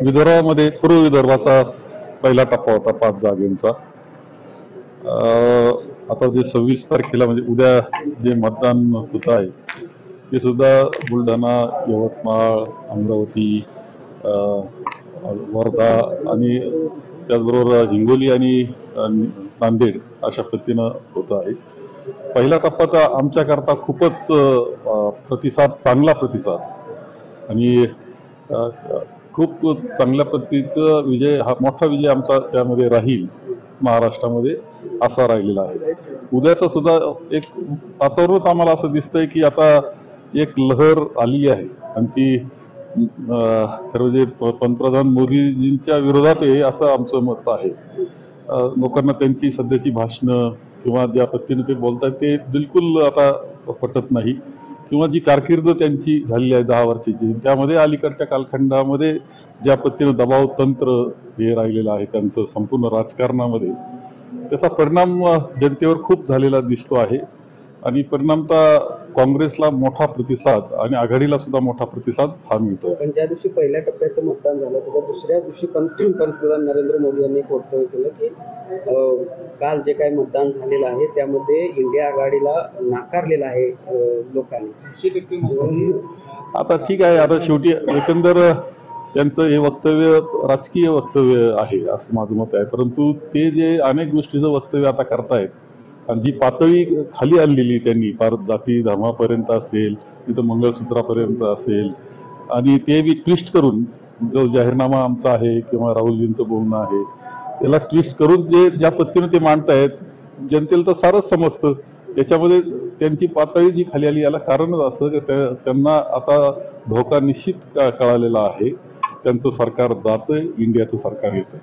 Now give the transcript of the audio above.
विदर्भामध्ये पूर्व विदर्भाचा पहिला टप्पा होता 5 जागांचा. आता जे 26 तारखेला म्हणजे उद्या जे मतदान होत आहे ते सुद्धा बुलढाणा, यवतमाळ, अमरावती, वर्धा आणि त्याचबरोबर हिंगोली आणि नांदेड अशा पद्धतीनं होत आहे. पहिला टप्पा तर आमच्याकरता खूपच चांगला प्रतिसाद आणि खूप चांगल्या पद्धतीचा विजय, हा मोठा विजय आमचा त्यामध्ये राहील महाराष्ट्रामध्ये असा राहिलेला आहे. उद्याचं सुद्धा एक वातावरण आम्हाला असं दिसतंय की आता एक लहर आली आहे आणि ती खरं म्हणजे पंतप्रधान मोदीजींच्या विरोधात आहे असं आमचं मत आहे. लोकांना त्यांची सध्याची भाषणं किंवा ज्या पद्धतीने ते बोलतात ते बिलकुल आता पटत नाही, किंवा जी कारकीर्द त्यांची झालेली आहे 10 वर्षाची त्यामध्ये अलीकडच्या कालखंडामध्ये ज्या पद्धतीने दबाव तंत्र हे राहिलेलं आहे त्यांचं संपूर्ण राजकारणामध्ये, त्याचा परिणाम जनतेवर खूप झालेला दिसतो आहे. आणि परिणामतः काँग्रेसला मोठा प्रतिसाद आणि आघाडीला सुद्धा मोठा प्रतिसाद हा मिळतो. पण ज्या दिवशी पहिल्या टप्प्याचं मतदान झालं त्याच्या दुसऱ्या दिवशी पंतप्रधान नरेंद्र मोदी यांनी एक वक्तव्य केलं की काल जे काही मतदान झालेलं आहे त्यामध्ये इंडिया आघाडीला नाकारलेलं आहे लोकांनी. आता ठीक आहे, आता शेवटी एकंदर त्यांचं हे वक्तव्य राजकीय वक्तव्य आहे असं माझं मत आहे. परंतु ते जे अनेक गोष्टीचं वक्तव्य आता करतायत आणि जी पातळी खाली आणलेली त्यांनी फार जाती धर्मापर्यंत असेल, तिथं मंगळसूत्रापर्यंत असेल, आणि ते बी ट्विस्ट करून जो जाहीरनामा आमचा आहे किंवा राहुलजींचं बोलणं आहे त्याला ट्विस्ट करून जे ज्या पद्धतीने ते मांडतायत जनतेला तर सारंच समजतं. याच्यामध्ये त्यांची पातळी जी खाली आली याला कारणच असं की त्यांना आता धोका निश्चित कळालेला आहे. त्यांचं सरकार जातंय, इंडियाचं सरकार येतंय.